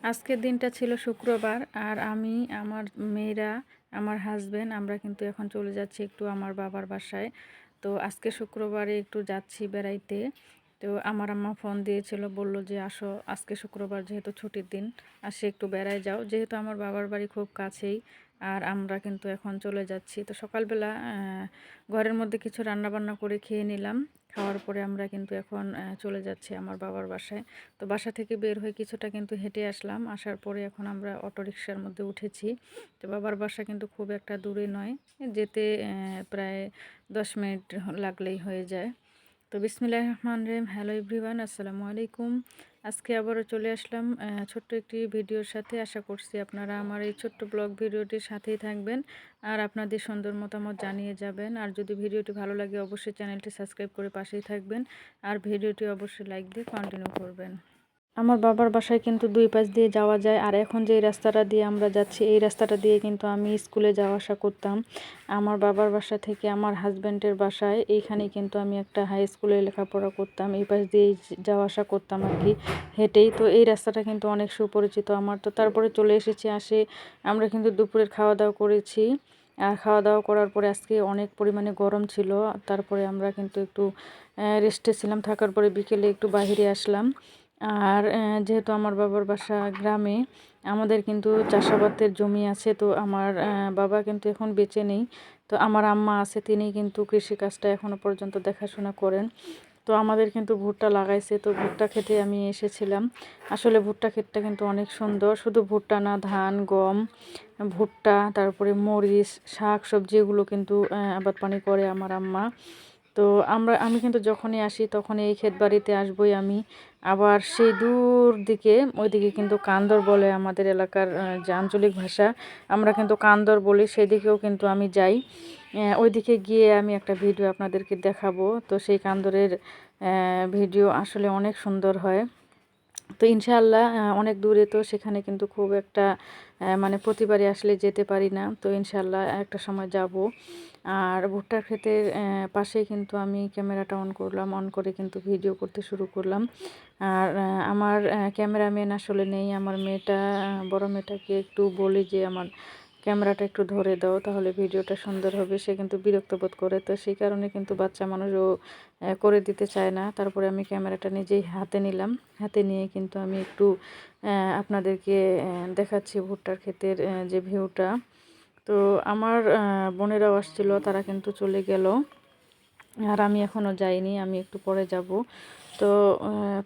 আজকের দিনটা ছিল শুক্রবার আর আমি, আমার মেয়েরা, আমার হাজবেন্ড আমরা কিন্তু এখন চলে যাচ্ছি একটু আমার বাবার বাসায়। তো আজকে শুক্রবারে একটু যাচ্ছি বেড়াইতে। তো আমার আম্মা ফোন দিয়েছিল, বলল যে আসো, আজকে শুক্রবার যেহেতু ছুটির দিন, আসে একটু বেড়ায় যাও। যেহেতু আমার বাবার বাড়ি খুব কাছেই আর আমরা কিন্তু এখন চলে যাচ্ছি। তো সকালবেলা ঘরের মধ্যে কিছু রান্নাবান্না করে খেয়ে নিলাম। খাওয়ার পরে আমরা কিন্তু এখন চলে যাচ্ছি আমার বাবার বাসায়। তো বাসা থেকে বের হয়ে কিছুটা কিন্তু হেঁটে আসলাম। আসার পরে এখন আমরা অটোরিকশার মধ্যে উঠেছি। তো বাবার বাসা কিন্তু খুব একটা দূরে নয়, যেতে প্রায় 10 মিনিট লাগলেই হয়ে যায়। তো বিসমিল্লাহির রহমানির রহিম। হ্যালো এভরিওয়ান, আসসালামু আলাইকুম। আজকে আবারও চলে আসলাম ছোট্ট একটি ভিডিওর সাথে। আশা করছি আপনারা আমার এই ছোট্ট ব্লগ ভিডিওটির সাথেই থাকবেন আর আপনাদের সুন্দর মতামত জানিয়ে যাবেন। আর যদি ভিডিওটি ভালো লাগে অবশ্যই চ্যানেলটি সাবস্ক্রাইব করে পাশেই থাকবেন আর ভিডিওটি অবশ্যই লাইক দিয়ে কন্টিনিউ করবেন। আমার বাবার বাসায় কিন্তু দুই পাশ দিয়ে যাওয়া যায় আর এখন যে রাস্তাটা দিয়ে আমরা যাচ্ছি এই রাস্তাটা দিয়ে কিন্তু আমি স্কুলে যাওয়া আসা করতাম। আমার বাবার বাসা থেকে আমার হাজব্যান্ডের বাসায় এইখানে কিন্তু আমি একটা হাই স্কুলে লেখাপড়া করতাম, এই পাশ দিয়েই যাওয়া আসা করতাম আর কি, হেঁটেই। তো এই রাস্তাটা কিন্তু অনেক সুপরিচিত আমার। তো তারপরে চলে এসেছি, আমরা কিন্তু দুপুরের খাওয়া দাওয়া করেছি। আর খাওয়া দাওয়া করার পরে আজকে অনেক পরিমাণে গরম ছিল, তারপরে আমরা কিন্তু একটু রেস্টে ছিলাম। থাকার পরে বিকেলে একটু বাইরে আসলাম। আর যেহেতু আমার বাবার বাসা গ্রামে, আমাদের কিন্তু চাষাবাদের জমি আছে। তো আমার বাবা কিন্তু এখন বেঁচে নেই। তো আমার আম্মা আছে, তিনি কিন্তু কৃষিকাজটা এখনও পর্যন্ত দেখাশোনা করেন। তো আমাদের কিন্তু ভুট্টা লাগাইছে, তো ভুট্টা খেতে আমি এসেছিলাম। আসলে ভুট্টা ক্ষেতটা কিন্তু অনেক সুন্দর, শুধু ভুট্টা না, ধান, গম, ভুট্টা, তারপরে মরিচ, শাক সবজি এগুলো কিন্তু আবাদ পানি করে আমার আম্মা। তো আমি কিন্তু যখনই আসি তখনই এই ক্ষেত বাড়িতে আসবই আমি। আবার সেই দূর দিকে, ওইদিকে কিন্তু কান্দর বলে আমাদের এলাকার যে আঞ্চলিক ভাষা, আমরা কিন্তু কান্দর বলি, সেদিকেও কিন্তু আমি যাই। ওইদিকে গিয়ে আমি একটা ভিডিও আপনাদেরকে দেখাবো। তো সেই কান্দরের ভিডিও আসলে অনেক সুন্দর হয়। তো ইনশাআল্লাহ অনেক দূরে, তো সেখানে কিন্তু খুব একটা মানে প্রতিবারই আসলে যেতে পারি না। তো ইনশাআল্লাহ একটা সময় যাব। আর ভুট্টার ক্ষেতের পাশেই কিন্তু আমি ক্যামেরাটা অন করলাম, অন করে কিন্তু ভিডিও করতে শুরু করলাম। আর আমার ক্যামেরাম্যান আসলে নেই। আমার মেয়েটা, বড় মেয়েটাকে একটু বলি যে আমার ক্যামেরাটা একটু ধরে দাও, তাহলে ভিডিওটা সুন্দর হবে। সে কিন্তু বিরক্ত বোধ করে, তো সেই কারণে কিন্তু বাচ্চা মানুষও করে দিতে চায় না। তারপরে আমি ক্যামেরাটা নিজেই হাতে নিলাম। হাতে নিয়ে কিন্তু আমি একটু আপনাদেরকে দেখাচ্ছি ভুট্টার ক্ষেতের যে ভিউটা। তো আমার বোনেরাও আসছিল, তারা কিন্তু চলে গেল আর আমি এখনও যাইনি, আমি একটু পরে যাব। তো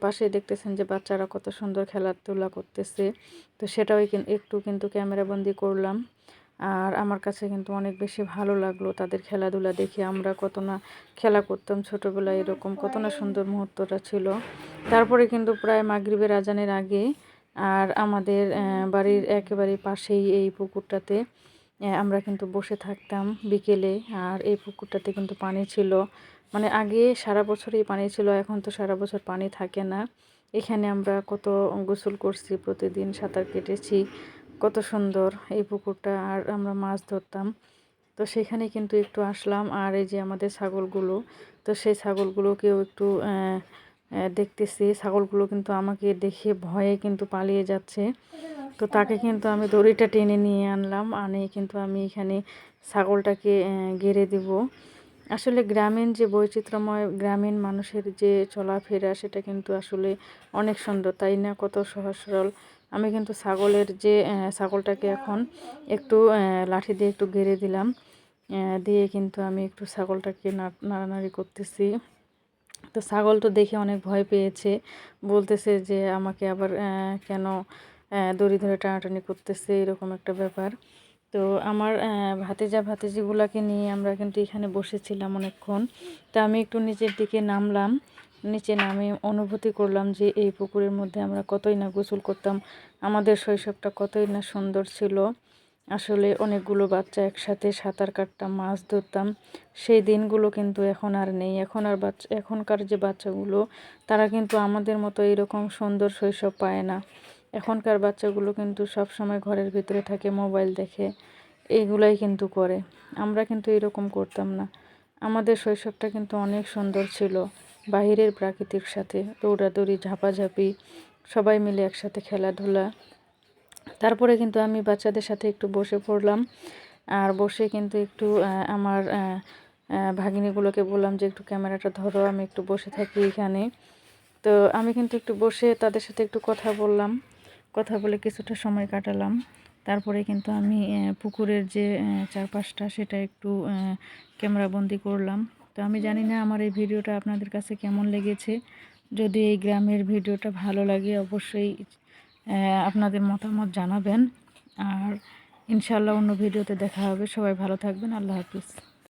পাশে দেখতেছেন যে বাচ্চারা কত সুন্দর খেলাধুলা করতেছে। তো সেটাও একটু কিন্তু ক্যামেরাবন্দি করলাম। আর আমার কাছে কিন্তু অনেক বেশি ভালো লাগলো তাদের খেলাধুলা দেখে। আমরা কত না খেলা করতাম ছোটোবেলায়, এরকম কত না সুন্দর মুহূর্তটা ছিল। তারপরে কিন্তু প্রায় মাগরিবের আজানের আগে, আর আমাদের বাড়ির একেবারে পাশেই এই পুকুরটাতে আমরা কিন্তু বসে থাকতাম বিকেলে। আর এই পুকুরটাতে কিন্তু পানি ছিল, মানে আগে সারা বছরই পানি ছিল, এখন তো সারা বছর পানি থাকে না। এখানে আমরা কত গোসল করছি, প্রতিদিন সাঁতার কেটেছি, কত সুন্দর এই পুকুরটা। আর আমরা মাছ ধরতাম। তো সেখানে কিন্তু একটু আসলাম। আর এই যে আমাদের ছাগলগুলো, তো সেই ছাগলগুলোকেও একটু দেখতেছি। ছাগলগুলো কিন্তু আমাকে দেখে ভয়ে কিন্তু পালিয়ে যাচ্ছে। তো তাকে কিন্তু আমি দড়িটা টেনে নিয়ে আনলাম, আনে কিন্তু আমি এখানে ছাগলটাকে ঘেরে দিব। আসলে গ্রামীণ যে বৈচিত্র্যময় গ্রামীণ মানুষের যে চলাফেরা, সেটা কিন্তু আসলে অনেক সুন্দর, তাই না? কত সহজ সরল। আমি কিন্তু ছাগলটাকে এখন একটু লাঠি দিয়ে একটু ঘেরে দিলাম। দিয়ে কিন্তু আমি একটু ছাগলটাকে নাড়ানাড়ি করতেছি। তো ছাগল তো দেখে অনেক ভয় পেয়েছে, বলতেছে যে আমাকে আবার কেন দড়ি ধরে টানাটানি করতেছে, এরকম একটা ব্যাপার। তো আমার ভাতিজিগুলাকে নিয়ে আমরা কিন্তু এখানে বসেছিলাম অনেকক্ষণ। তো আমি একটু নিচের দিকে নামলাম, নিচে নামে অনুভূতি করলাম যে এই পুকুরের মধ্যে আমরা কতই না গোসল করতাম, আমাদের শৈশবটা কতই না সুন্দর ছিল। আসলে অনেকগুলো বাচ্চা একসাথে সাঁতার কাটতাম, মাছ ধরতাম, সেই দিনগুলো কিন্তু এখন আর নেই। এখনকার যে বাচ্চাগুলো, তারা কিন্তু আমাদের মতো এরকম সুন্দর শৈশব পায় না। এখনকার বাচ্চাগুলো কিন্তু সব সময় ঘরের ভিতরে থাকে, মোবাইল দেখে, এইগুলাই কিন্তু করে। আমরা কিন্তু এরকম করতাম না। আমাদের শৈশবটা কিন্তু অনেক সুন্দর ছিল, বাহিরের প্রাকৃতিক সাথে দৌড়াদৌড়ি, ঝাপাঝাপি, সবাই মিলে একসাথে খেলাধুলা। তারপরে কিন্তু আমি বাচ্চাদের সাথে একটু বসে পড়লাম, আর বসে কিন্তু একটু আমার ভাগিনীগুলোকে বললাম যে একটু ক্যামেরাটা ধরো, আমি একটু বসে থাকি এখানে। তো আমি কিন্তু একটু বসে তাদের সাথে একটু কথা বললাম, কথা বলে কিছুটা সময় কাটালাম। তারপরে কিন্তু আমি পুকুরের যে চারপাশটা সেটা একটু ক্যামেরাবন্দি করলাম। তো আমি জানি না আমার এই ভিডিওটা আপনাদের কাছে কেমন লেগেছে। যদি এই গ্রামের ভিডিওটা ভালো লাগে অবশ্যই আপনাদের মতামত জানাবেন। আর ইনশাআল্লাহ অন্য ভিডিওতে দেখা হবে। সবাই ভালো থাকবেন। আল্লাহ হাফিজ।